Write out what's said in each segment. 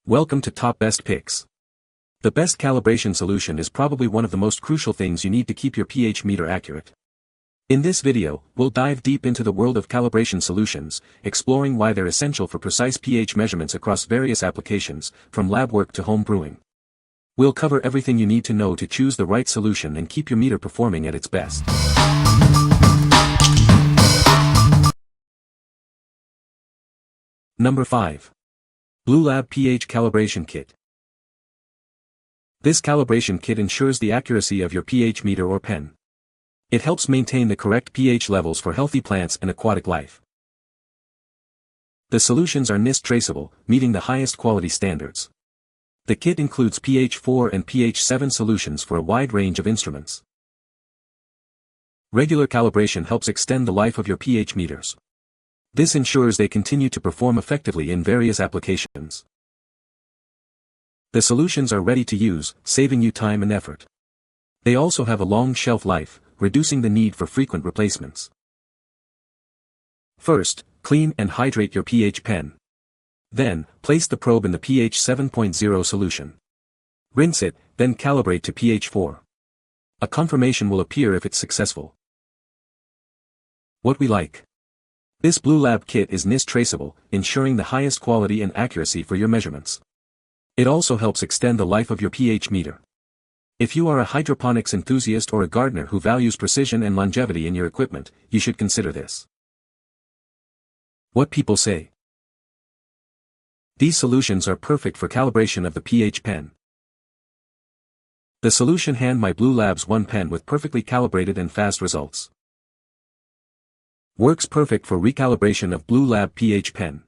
Welcome to Top Best Picks. The best calibration solution is probably one of the most crucial things you need to keep your pH meter accurate. In this video, we'll dive deep into the world of calibration solutions, exploring why they're essential for precise pH measurements across various applications, from lab work to home brewing. We'll cover everything you need to know to choose the right solution and keep your meter performing at its best. Number 5. BlueLab pH Calibration Kit. This calibration kit ensures the accuracy of your pH meter or pen. It helps maintain the correct pH levels for healthy plants and aquatic life. The solutions are NIST traceable, meeting the highest quality standards. The kit includes pH 4 and pH 7 solutions for a wide range of instruments. Regular calibration helps extend the life of your pH meters. This ensures they continue to perform effectively in various applications. The solutions are ready to use, saving you time and effort. They also have a long shelf life, reducing the need for frequent replacements. First, clean and hydrate your pH pen. Then, place the probe in the pH 7.0 solution. Rinse it, then calibrate to pH 4. A confirmation will appear if it's successful. What we like. This BlueLab kit is NIST traceable, ensuring the highest quality and accuracy for your measurements. It also helps extend the life of your pH meter. If you are a hydroponics enthusiast or a gardener who values precision and longevity in your equipment, you should consider this. What people say. These solutions are perfect for calibration of the pH pen. The solution hand my BlueLab's one pen with perfectly calibrated and fast results. Works perfect for recalibration of BlueLab pH pen.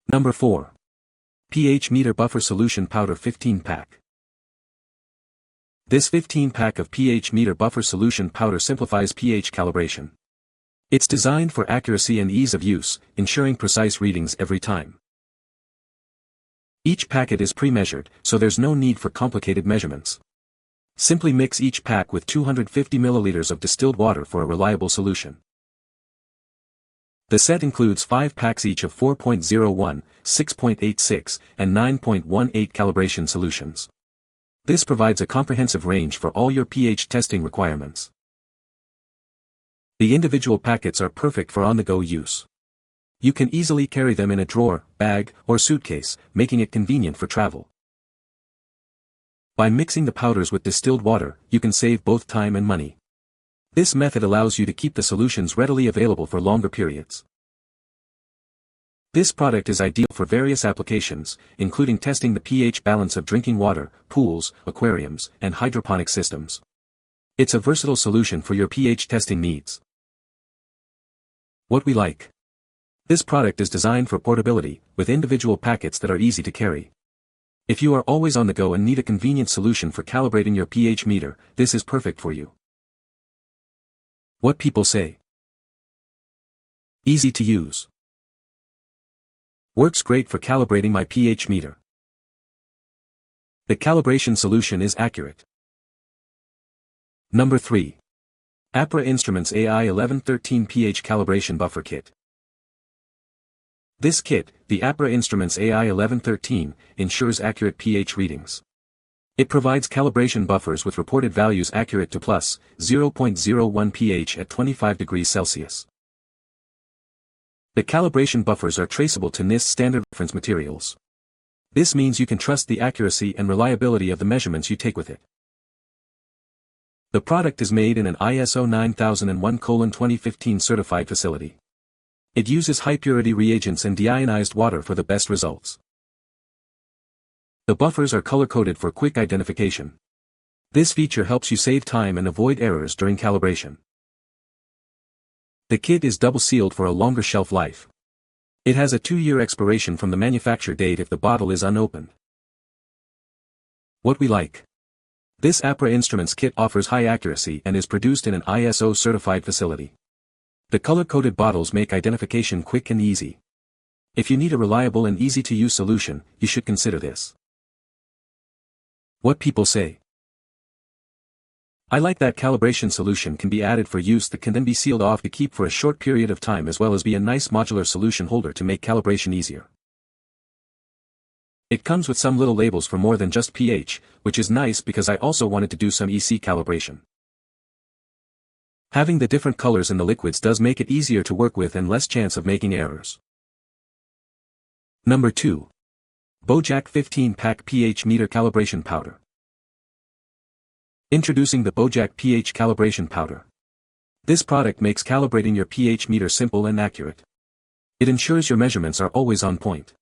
Number 4. pH Meter Buffer Solution Powder 15 Pack. This 15 pack of pH Meter Buffer Solution Powder simplifies pH calibration. It's designed for accuracy and ease of use, ensuring precise readings every time. Each packet is pre-measured, so there's no need for complicated measurements. Simply mix each pack with 250 milliliters of distilled water for a reliable solution. The set includes 5 packs each of 4.01, 6.86, and 9.18 calibration solutions. This provides a comprehensive range for all your pH testing requirements. The individual packets are perfect for on-the-go use. You can easily carry them in a drawer, bag, or suitcase, making it convenient for travel. By mixing the powders with distilled water, you can save both time and money. This method allows you to keep the solutions readily available for longer periods. This product is ideal for various applications, including testing the pH balance of drinking water, pools, aquariums, and hydroponic systems. It's a versatile solution for your pH testing needs. What we like. This product is designed for portability, with individual packets that are easy to carry. If you are always on the go and need a convenient solution for calibrating your pH meter, this is perfect for you. What people say. Easy to use. Works great for calibrating my pH meter. The calibration solution is accurate. Number 3. APRA Instruments AI 1113 pH Calibration Buffer Kit. This kit, the APRA Instruments AI 1113, ensures accurate pH readings. It provides calibration buffers with reported values accurate to plus 0.01 pH at 25 degrees Celsius. The calibration buffers are traceable to NIST standard reference materials. This means you can trust the accuracy and reliability of the measurements you take with it. The product is made in an ISO 9001:2015 certified facility. It uses high-purity reagents and deionized water for the best results. The buffers are color-coded for quick identification. This feature helps you save time and avoid errors during calibration. The kit is double-sealed for a longer shelf life. It has a 2-year expiration from the manufacture date if the bottle is unopened. What we like. This APRA Instruments kit offers high accuracy and is produced in an ISO-certified facility. The color-coded bottles make identification quick and easy. If you need a reliable and easy-to-use solution, you should consider this. What people say. I like that calibration solution can be added for use that can then be sealed off to keep for a short period of time, as well as be a nice modular solution holder to make calibration easier. It comes with some little labels for more than just pH, which is nice because I also wanted to do some EC calibration. Having the different colors in the liquids does make it easier to work with and less chance of making errors. Number 2. Bojack 15-Pack pH Meter Calibration Powder. Introducing the Bojack pH Calibration Powder. This product makes calibrating your pH meter simple and accurate. It ensures your measurements are always on point.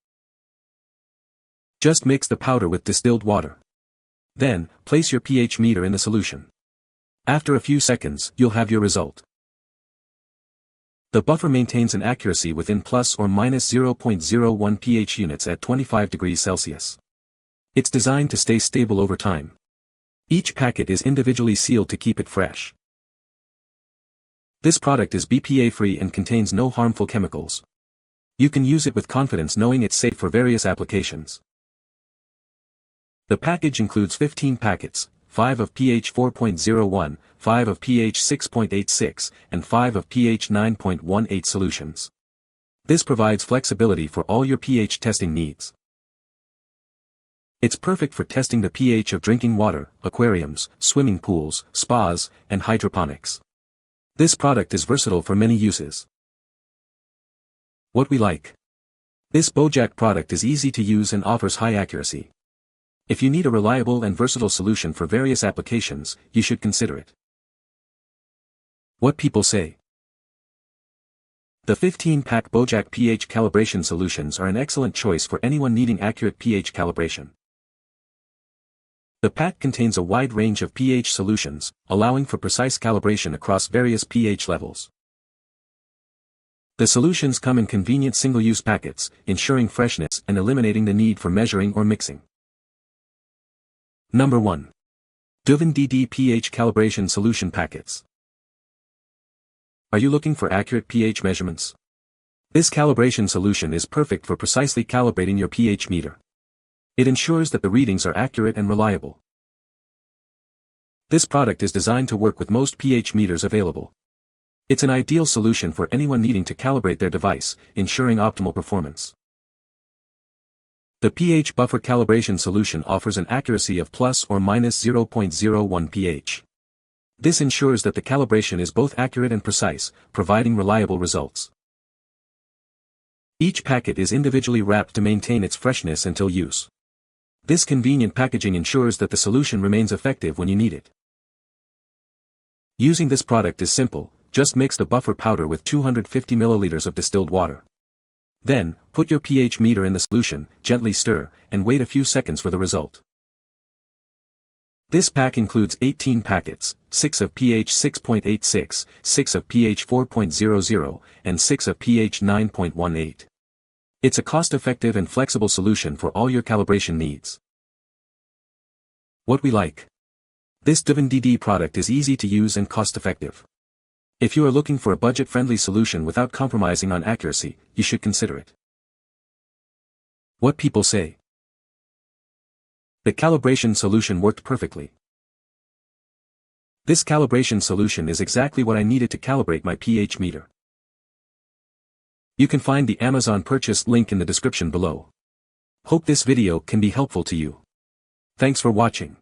Just mix the powder with distilled water. Then, place your pH meter in the solution. After a few seconds, you'll have your result. The buffer maintains an accuracy within plus or minus 0.01 pH units at 25 degrees Celsius. It's designed to stay stable over time. Each packet is individually sealed to keep it fresh. This product is BPA-free and contains no harmful chemicals. You can use it with confidence knowing it's safe for various applications. The package includes 15 packets, 5 of pH 4.01, 5 of pH 6.86, and 5 of pH 9.18 solutions. This provides flexibility for all your pH testing needs. It's perfect for testing the pH of drinking water, aquariums, swimming pools, spas, and hydroponics. This product is versatile for many uses. What we like. This Bojack product is easy to use and offers high accuracy. If you need a reliable and versatile solution for various applications, you should consider it. What people say. The 15-pack Bojack pH calibration solutions are an excellent choice for anyone needing accurate pH calibration. The pack contains a wide range of pH solutions, allowing for precise calibration across various pH levels. The solutions come in convenient single-use packets, ensuring freshness and eliminating the need for measuring or mixing. Number 1. Duvin DD pH Calibration Solution Packets. Are you looking for accurate pH measurements? This calibration solution is perfect for precisely calibrating your pH meter. It ensures that the readings are accurate and reliable. This product is designed to work with most pH meters available. It's an ideal solution for anyone needing to calibrate their device, ensuring optimal performance. The pH buffer calibration solution offers an accuracy of plus or minus 0.01 pH. This ensures that the calibration is both accurate and precise, providing reliable results. Each packet is individually wrapped to maintain its freshness until use. This convenient packaging ensures that the solution remains effective when you need it. Using this product is simple, just mix the buffer powder with 250 milliliters of distilled water. Then, put your pH meter in the solution, gently stir, and wait a few seconds for the result. This pack includes 18 packets, 6 of pH 6.86, 6 of pH 4.00, and 6 of pH 9.18. It's a cost-effective and flexible solution for all your calibration needs. What we like. This Duvin DD product is easy to use and cost-effective. If you are looking for a budget-friendly solution without compromising on accuracy, you should consider it. What people say. The calibration solution worked perfectly. This calibration solution is exactly what I needed to calibrate my pH meter. You can find the Amazon purchase link in the description below. Hope this video can be helpful to you. Thanks for watching.